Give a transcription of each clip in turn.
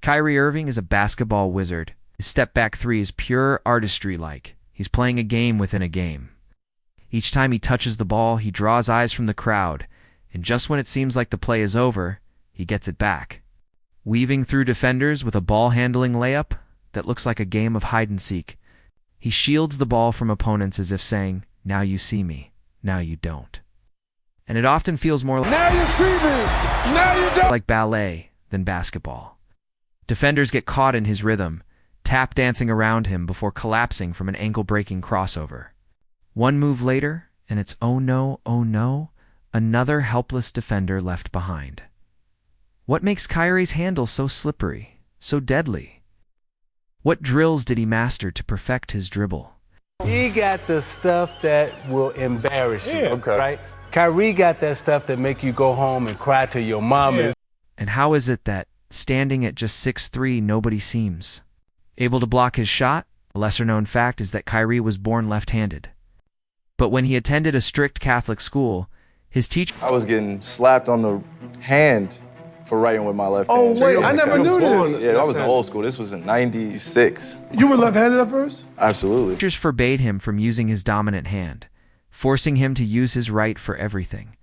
Kyrie Irving is a basketball wizard. His step-back three is pure artistry-like. He's playing a game within a game. Each time he touches the ball, he draws eyes from the crowd, and just when it seems like the play is over, he gets it back. Weaving through defenders with a ball-handling layup that looks like a game of hide-and-seek. He shields the ball from opponents as if saying, "Now you see me, now you don't." And it often feels more "Now you see me, now you don't," like ballet than basketball. Defenders get caught in his rhythm, tap dancing around him before collapsing from an ankle-breaking crossover. One move later, and it's oh no, another helpless defender left behind. What makes Kyrie's handle so slippery, so deadly? What drills did he master to perfect his dribble? He got the stuff that will embarrass you, okay. Right? Kyrie got that stuff that make you go home and cry to your mom. Yeah. And how is it that, standing at just 6'3", nobody seems able to block his shot? A lesser-known fact is that Kyrie was born left-handed. But when he attended a strict Catholic school, his teacher... I was getting slapped on the hand for writing with my left hand. Oh, wait, I never knew this. Yeah, that was old school. This was in '96. You were left-handed at first? Absolutely. Teachers forbade him from using his dominant hand, forcing him to use his right for everything.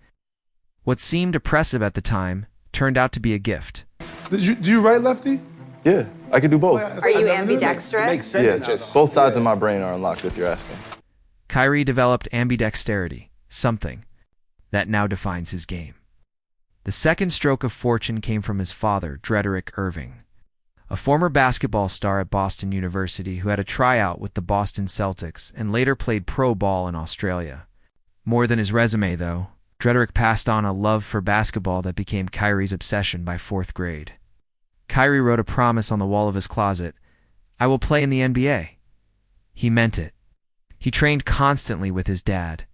What seemed oppressive at the time turned out to be a gift. Do you write lefty? Yeah, I could do both. Are you ambidextrous? Yeah, just both sides of my brain are unlocked if you're asking. Kyrie developed ambidexterity, something that now defines his game. The second stroke of fortune came from his father, Kyrie Irving, a former basketball star at Boston University who had a tryout with the Boston Celtics and later played pro ball in Australia. More than his resume, though, Kyrie passed on a love for basketball that became Kyrie's obsession by 4th grade. Kyrie wrote a promise on the wall of his closet, "I will play in the NBA." He meant it. He trained constantly with his dad.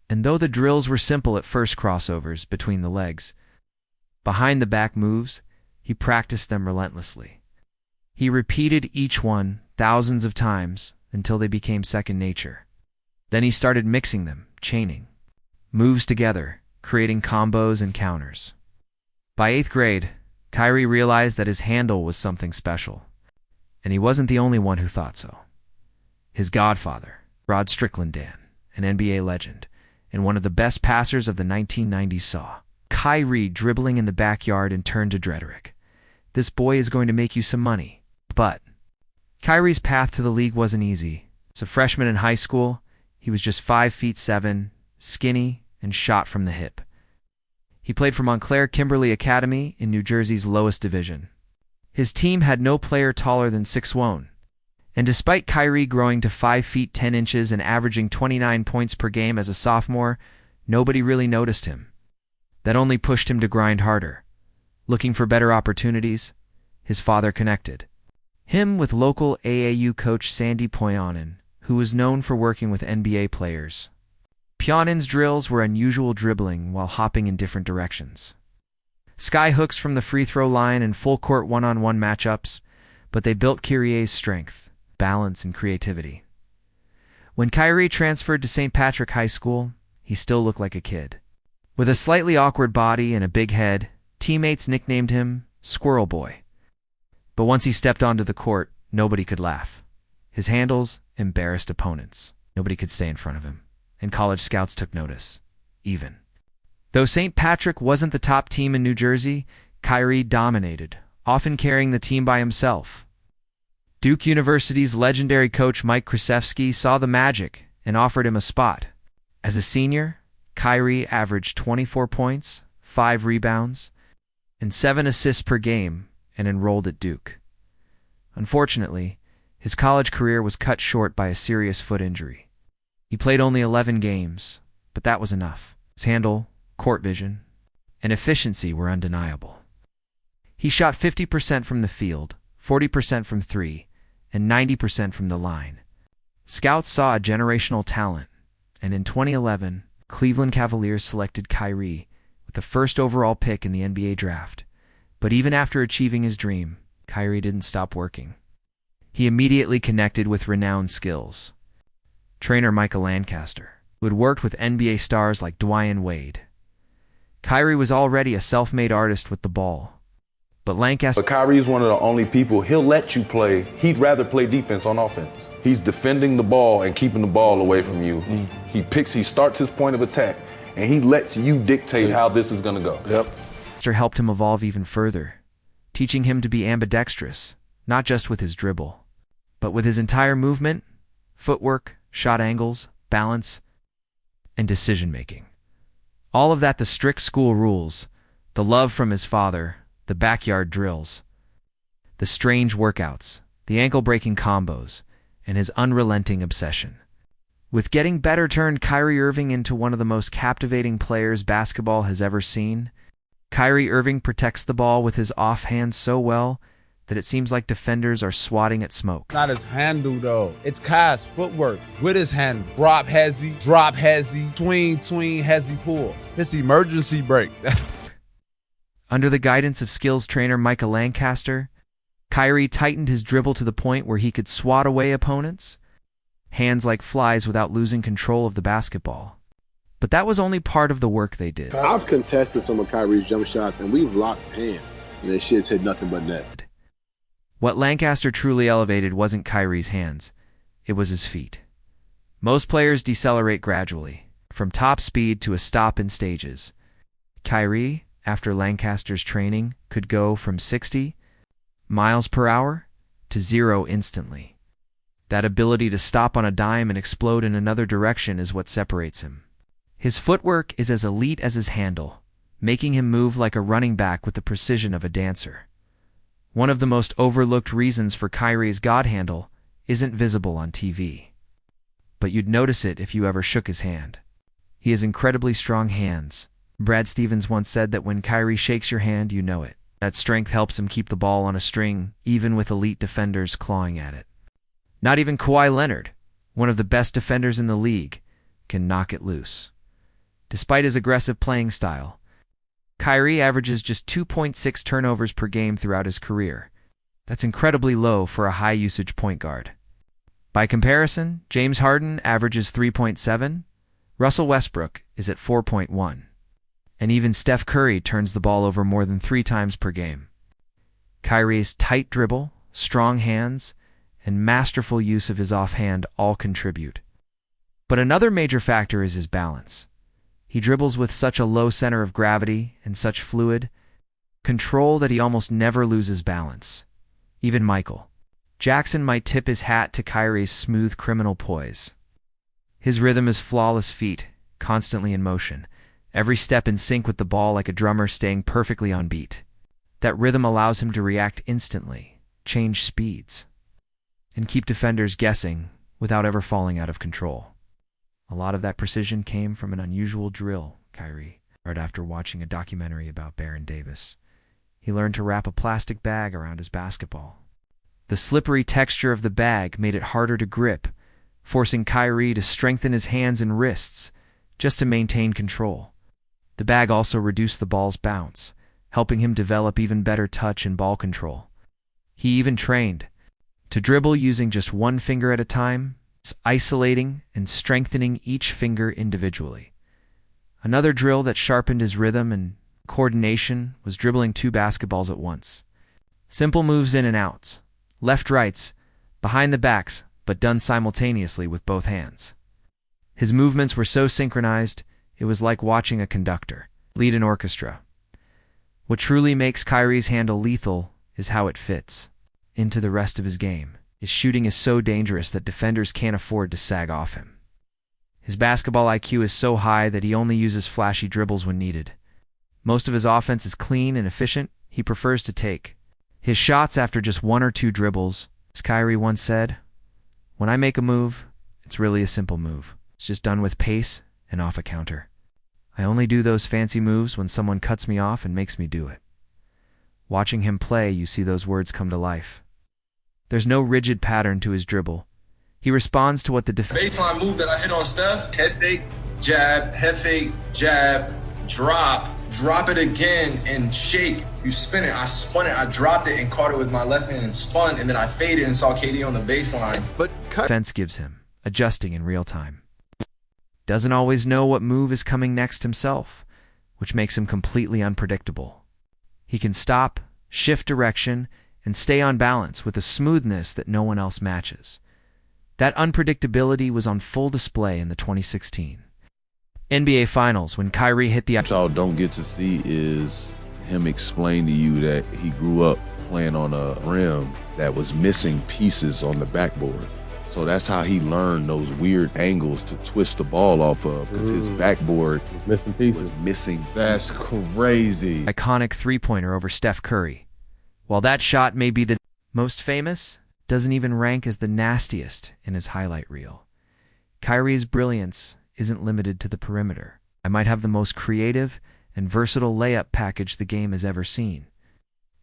And though the drills were simple at first, crossovers between the legs, behind-the-back moves, he practiced them relentlessly. He repeated each one thousands of times until they became second nature. Then he started mixing them, chaining moves together, creating combos and counters. By 8th grade, Kyrie realized that his handle was something special, and he wasn't the only one who thought so. His godfather, Rod Strickland, an NBA legend, and one of the best passers of the 1990s, saw Kyrie dribbling in the backyard and turned to Kyrie. "This boy is going to make you some money." But Kyrie's path to the league wasn't easy. As a freshman in high school, he was just 5'7", skinny, and shot from the hip. He played for Montclair Kimberly Academy in New Jersey's lowest division. His team had no player taller than 6'1", and despite Kyrie growing to 5 feet 10 inches and averaging 29 points per game as a sophomore, nobody really noticed him. That only pushed him to grind harder. Looking for better opportunities, his father connected him with local AAU coach Sandy Poyanen, who was known for working with NBA players. Poyanen's drills were unusual, dribbling while hopping in different directions. Sky hooks from the free throw line and full-court one-on-one matchups, but they built Kyrie's strength, balance, and creativity. When Kyrie transferred to St. Patrick High School, he still looked like a kid. With a slightly awkward body and a big head, teammates nicknamed him Squirrel Boy. But once he stepped onto the court, nobody could laugh. His handles embarrassed opponents. Nobody could stay in front of him, and college scouts took notice, even. Though St. Patrick wasn't the top team in New Jersey, Kyrie dominated, often carrying the team by himself. Duke University's legendary coach Mike Krzyzewski saw the magic and offered him a spot. As a senior, Kyrie averaged 24 points, 5 rebounds, and 7 assists per game and enrolled at Duke. Unfortunately, his college career was cut short by a serious foot injury. He played only 11 games, but that was enough. His handle, court vision, and efficiency were undeniable. He shot 50% from the field, 40% from 3, and 90% from the line. Scouts saw a generational talent, and in 2011, Cleveland Cavaliers selected Kyrie with the first overall pick in the NBA draft. But even after achieving his dream, Kyrie didn't stop working. He immediately connected with renowned skills. Trainer Michael Lancaster, who had worked with NBA stars like Dwyane Wade. Kyrie was already a self-made artist with the ball, But Lancaster... But Kyrie's one of the only people, he'll let you play. He'd rather play defense on offense. He's defending the ball and keeping the ball away from you. He starts his point of attack, and he lets you dictate how this is going to go. helped him evolve even further, teaching him to be ambidextrous, not just with his dribble, but with his entire movement, footwork, shot angles, balance, and decision-making. All of that the strict school rules, the love from his father, the backyard drills, the strange workouts, the ankle-breaking combos, and his unrelenting obsession. With getting better turned Kyrie Irving into one of the most captivating players basketball has ever seen. Kyrie Irving protects the ball with his offhand so well that it seems like defenders are swatting at smoke. Not his handle, though. It's Kai's footwork with his handle. Drop hezzy, tween, hezzy, pull. It's emergency breaks. Under the guidance of skills trainer Micah Lancaster, Kyrie tightened his dribble to the point where he could swat away opponents, hands like flies without losing control of the basketball. But that was only part of the work they did. I've contested some of Kyrie's jump shots, and we've locked hands, and that shit's hit nothing but net. What Lancaster truly elevated wasn't Kyrie's hands, it was his feet. Most players decelerate gradually, from top speed to a stop in stages. Kyrie, after Lancaster's training, could go from 60 miles per hour to 0 instantly. That ability to stop on a dime and explode in another direction is what separates him. His footwork is as elite as his handle, making him move like a running back with the precision of a dancer. One of the most overlooked reasons for Kyrie's God handle isn't visible on TV. But you'd notice it if you ever shook his hand. He has incredibly strong hands. Brad Stevens once said that when Kyrie shakes your hand, you know it. That strength helps him keep the ball on a string, even with elite defenders clawing at it. Not even Kawhi Leonard, one of the best defenders in the league, can knock it loose. Despite his aggressive playing style, Kyrie averages just 2.6 turnovers per game throughout his career. That's incredibly low for a high-usage point guard. By comparison, James Harden averages 3.7, Russell Westbrook is at 4.1, and even Steph Curry turns the ball over more than 3 times per game. Kyrie's tight dribble, strong hands, and masterful use of his offhand all contribute. But another major factor is his balance. He dribbles with such a low center of gravity and such fluid control that he almost never loses balance. Even Michael Jackson might tip his hat to Kyrie's smooth criminal poise. His rhythm is flawless feet, constantly in motion, every step in sync with the ball like a drummer staying perfectly on beat. That rhythm allows him to react instantly, change speeds, and keep defenders guessing without ever falling out of control. A lot of that precision came from an unusual drill Kyrie learned after watching a documentary about Baron Davis. He learned to wrap a plastic bag around his basketball. The slippery texture of the bag made it harder to grip, forcing Kyrie to strengthen his hands and wrists just to maintain control. The bag also reduced the ball's bounce, helping him develop even better touch and ball control. He even trained to dribble using just one finger at a time, isolating and strengthening each finger individually. Another drill that sharpened his rhythm and coordination was dribbling 2 basketballs at once. Simple moves in and outs, left-rights, behind the backs, but done simultaneously with both hands. His movements were so synchronized, it was like watching a conductor lead an orchestra. What truly makes Kyrie's handle lethal is how it fits into the rest of his game. His shooting is so dangerous that defenders can't afford to sag off him. His basketball IQ is so high that he only uses flashy dribbles when needed. Most of his offense is clean and efficient. He prefers to take his shots after just 1 or 2 dribbles. As Kyrie once said, "When I make a move, it's really a simple move. It's just done with pace and off a counter. I only do those fancy moves when someone cuts me off and makes me do it." Watching him play, you see those words come to life. There's no rigid pattern to his dribble. He responds to what the baseline move that I hit on Steph, head fake, jab, drop it again and shake. You spin it, I spun it, I dropped it and caught it with my left hand and spun, and then I faded and saw KD on the baseline. But defense gives him, adjusting in real time. Doesn't always know what move is coming next himself, which makes him completely unpredictable. He can stop, shift direction, and stay on balance with a smoothness that no one else matches. That unpredictability was on full display in the 2016 NBA Finals when Kyrie hit the... What y'all don't get to see is him explain to you that he grew up playing on a rim that was missing pieces on the backboard. So that's how he learned those weird angles to twist the ball off of, because his backboard Missing pieces. was missing. That's crazy. Iconic three-pointer over Steph Curry. While that shot may be the most famous, doesn't even rank as the nastiest in his highlight reel. Kyrie's brilliance isn't limited to the perimeter. I might have the most creative and versatile layup package the game has ever seen.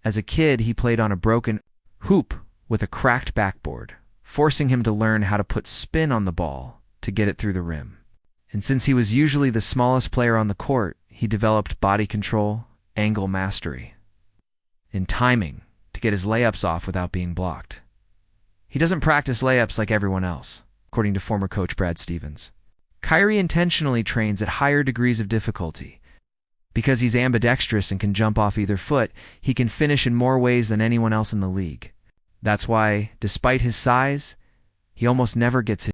As a kid, he played on a broken hoop with a cracked backboard, forcing him to learn how to put spin on the ball to get it through the rim. And since he was usually the smallest player on the court, he developed body control, angle mastery, and timing to get his layups off without being blocked. He doesn't practice layups like everyone else, according to former coach Brad Stevens. Kyrie intentionally trains at higher degrees of difficulty. Because he's ambidextrous and can jump off either foot, he can finish in more ways than anyone else in the league. That's why, despite his size, he almost never gets hit.